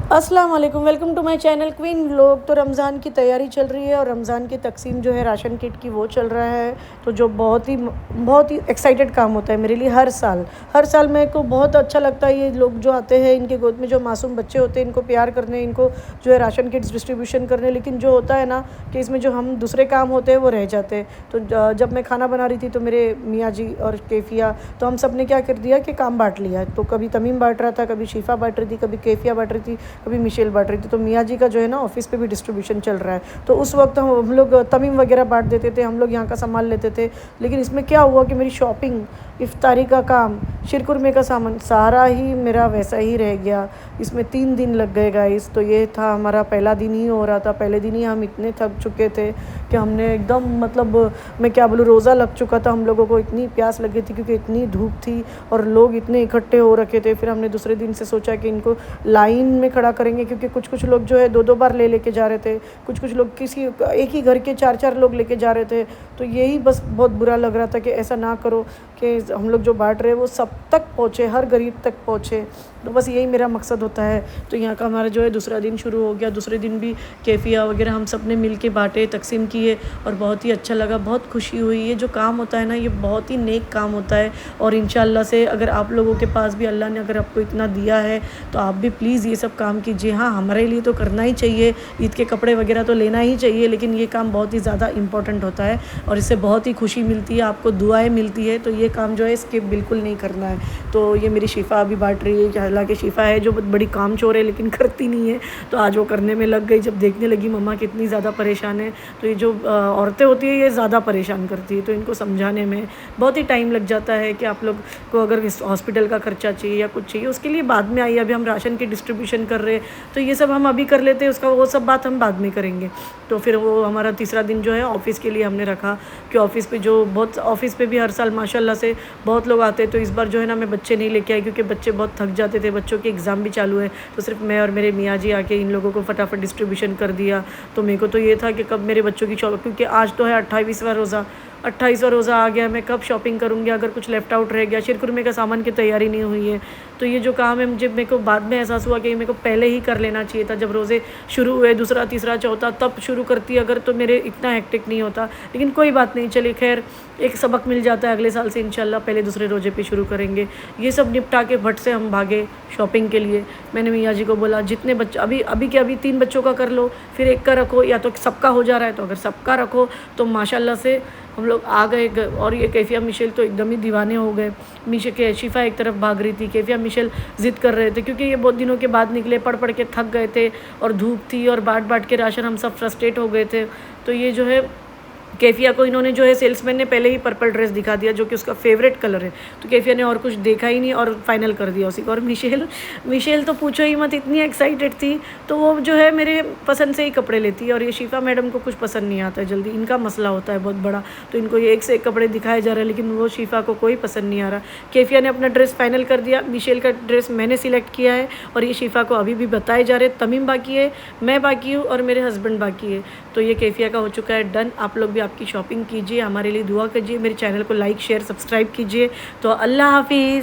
अस्सलाम वालेकुम, welcome to my channel queen vlog. तो रमज़ान की तैयारी चल रही है और रमज़ान की तकसीम जो है राशन किट की वो चल रहा है। तो जो बहुत ही एक्साइटेड काम होता है मेरे लिए। हर साल मेरे को बहुत अच्छा लगता है। ये लोग जो आते हैं इनके गोद में जो मासूम बच्चे होते हैं इनको प्यार करने, इनको जो है राशन किट्स डिस्ट्रीब्यूशन करने। लेकिन जो होता है ना कि इसमें जो हम दूसरे काम होते हैं वो रह जाते हैं। तो जब मैं खाना बना रही थी तो मेरे मियाँ जी और कैफिया, तो हम सब ने क्या कर दिया कि काम बाँट लिया। तो कभी तमीम बाँट रहा था, कभी शिफ़ा बाँट रही थी, कभी कैफिया बाँट रही थी, कभी मिशेल बाँट रही थी। तो मियाँ जी का जो है ना ऑफ़िस पे भी डिस्ट्रीब्यूशन चल रहा है। तो उस वक्त हम लोग तमीम वगैरह बाँट देते थे, हम लोग यहाँ का संभाल लेते थे। लेकिन इसमें क्या हुआ कि मेरी शॉपिंग, इफ्तारी का काम, शीरकुरमे का सामान सारा ही मेरा वैसा ही रह गया। इसमें 3 दिन लग गए गाइस। तो ये था हमारा पहला दिन ही हो रहा था। पहले दिन ही हम इतने थक चुके थे कि हमने एकदम मतलब मैं क्या बोलूँ, रोज़ा लग चुका था हम लोगों को। इतनी प्यास लगी थी क्योंकि इतनी धूप थी और लोग इतने इकट्ठे हो रखे थे। फिर हमने दूसरे दिन से सोचा कि इनको लाइन में खड़ा करेंगे, क्योंकि कुछ लोग जो है 2-2 बार लेके जा रहे थे, कुछ लोग किसी एक ही घर के 4-4 लोग लेके जा रहे थे। तो यही बस बहुत बुरा लग रहा था कि ऐसा ना करो कि हम लोग जो बांट रहे हैं वो सब तक पहुँचे, हर गरीब तक पहुँचे। तो बस यही मेरा मकसद होता है। तो यहाँ का हमारा जो है दूसरा दिन शुरू हो गया। दूसरे दिन भी कैफिया वगैरह हम सब ने मिल के बाँटे, तकसीम किए और बहुत ही अच्छा लगा, बहुत खुशी हुई। ये जो काम होता है ना ये बहुत ही नेक काम होता है। और इंशाल्लाह से अगर आप लोगों के पास भी अल्लाह ने अगर आपको इतना दिया है तो आप भी प्लीज़ ये सब काम कीजिए। हाँ, हमारे लिए तो करना ही चाहिए, ईद के कपड़े वगैरह तो लेना ही चाहिए, लेकिन ये काम बहुत ही ज़्यादा इम्पॉर्टेंट होता है और इससे बहुत ही खुशी मिलती है, आपको दुआएँ मिलती है। तो ये काम जो है स्किप बिल्कुल नहीं करना है। तो ये मेरी शिफ़ा अभी बाँट रही है। हालाँकि शिफ़ा है जो बड़ी कामचोर है लेकिन करती नहीं है। तो आज वो करने में लग गई। जब देखने लगी मम्मा कितनी ज़्यादा परेशान है, तो ये जो औरतें होती हैं ये ज़्यादा परेशान करती है। तो इनको समझाने में बहुत ही टाइम लग जाता है कि आप लोग को अगर इस हॉस्पिटल का खर्चा चाहिए या कुछ चाहिए उसके लिए बाद में आइए, अभी हम राशन की डिस्ट्रीब्यूशन कर रहे हैं तो ये सब हम अभी कर लेते हैं, उसका वो सब बात हम बाद में करेंगे। तो फिर वो हमारा तीसरा दिन जो है ऑफ़िस के लिए हमने रखा कि ऑफ़िस पे भी हर साल माशाल्लाह से बहुत लोग आते हैं। तो इस बार जो है ना मैं बच्चे नहीं लेके आई क्योंकि बच्चे बहुत थक जाते थे, बच्चों के एग्ज़ाम भी चालू है। तो सिर्फ मैं और मेरे मियाँ जी आके इन लोगों को फटाफट डिस्ट्रीब्यूशन कर दिया। तो मेरे को तो ये था कि कब मेरे बच्चों की क्योंकि आज तो है 28वां रोज़ा, 28वां रोज़ा आ गया, मैं कब शॉपिंग करूँगी अगर कुछ लेफ़्ट आउट रह गया। शीरकुरमे का सामान की तैयारी नहीं हुई है। तो ये जो काम है मेरे को बाद में एहसास हुआ कि मेरे को पहले ही कर लेना चाहिए था। जब रोज़े शुरू हुए, दूसरा, तीसरा, चौथा, तब शुरू करती अगर तो मेरे इतना हेक्टिक नहीं होता। लेकिन कोई बात नहीं, चलिए खैर एक सबक मिल जाता है। अगले साल से इंशाल्लाह पहले दूसरे रोज़े पे शुरू करेंगे। ये सब निपटा के भट से हम भागे शॉपिंग के लिए। मैंने मियाँ जी को बोला जितने बच्चे अभी 3 बच्चों का कर लो, फिर एक का रखो, या तो सबका हो जा रहा है तो अगर सबका रखो तो माशाल्लाह से हम लोग आ गए। और ये कैफिया मिशेल तो एकदम ही दीवाने हो गए। शिफ़ा एक तरफ भाग रही थी, कैफिया मिशेल ज़िद कर रहे थे क्योंकि ये बहुत दिनों के बाद निकले, पढ़ के थक गए थे और धूप थी और बाँट के राशन हम सब फ्रस्ट्रेट हो गए थे। तो ये जो है कैफिया को इन्होंने जो है सेल्समैन ने पहले ही पर्पल ड्रेस दिखा दिया जो कि उसका फेवरेट कलर है। तो कैफिया ने और कुछ देखा ही नहीं और फाइनल कर दिया उसी को। और मिशेल तो पूछो ही मत, इतनी एक्साइटेड थी। तो वो जो है मेरे पसंद से ही कपड़े लेती है और ये शिफ़ा मैडम को कुछ पसंद नहीं आता है जल्दी, इनका मसला होता है बहुत बड़ा। तो इनको ये एक से एक कपड़े दिखाए जा रहे हैं लेकिन वो शिफ़ा को कोई पसंद नहीं आ रहा। कैफिया ने अपना ड्रेस फाइनल कर दिया, मिशेल का ड्रेस मैंने सिलेक्ट किया है और ये शिफ़ा को अभी भी बताए जा रहे। तमीम बाकी है, मैं बाकी हूँ और मेरे हस्बैंड बाकी है। तो ये कैफिया का हो चुका है डन। आप लोग भी आपकी शॉपिंग कीजिए, हमारे लिए दुआ कीजिए, मेरे चैनल को लाइक, शेयर, सब्सक्राइब कीजिए। तो अल्लाह हाफ़िज़।